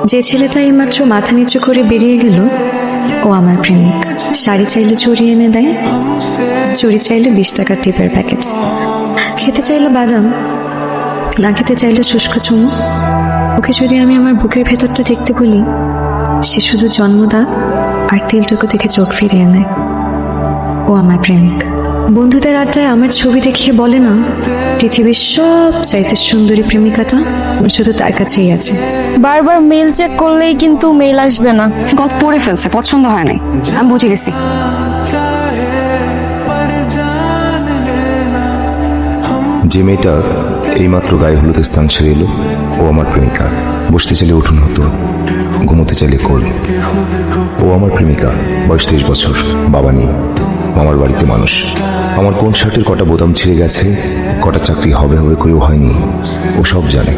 যে ছেলেটা এইমাত্র মাথা নিচু করে বেরিয়ে গেল ও আমার প্রেমিক। শাড়ি চাইলে চুড়ি এনে দেয়, চুড়ি চাইলে 20 টাকার টিপের প্যাকেট, খেতে চাইলে বাদাম, না খেতে চাইলে শুষ্ক চুমু। ওকে যদি আমি আমার বুকের ভেতরটা দেখতে বলি, সে শুধু জন্মদাগ আর তেলটুকু দেখে চোখ ফিরিয়ে নেয়। ও আমার প্রেমিক। বন্ধুদের আড্ডায় আমার ছবি দেখিয়ে বলে না, পৃথিবীর সবচাইতে সুন্দরী প্রেমিকাটা শুধু তার কাছেই আছে। বারবার মেল চেক করলেই কিন্তু মেল আসবে না। গল্প পড়ে ফেলছে, পছন্দ হয় নাই, আমি বুঝে গেছি। যে মেয়েটা এইমাত্র গায়ে হলুদের স্থান ছেড়ে এলো ও আমার প্রেমিকা। বসতে চাইলে উঠুন হতো, ঘুমোতে চাইলে কোল। ও আমার প্রেমিকা, বয়স 23 বছর, বাবা নেই, মামার বাড়িতে মানুষ। আমার কোন শার্টের কটা বোতাম ছিঁড়ে গেছে, কটা চাকরি হবে হবে করেও হয়নি, ও সব জানে।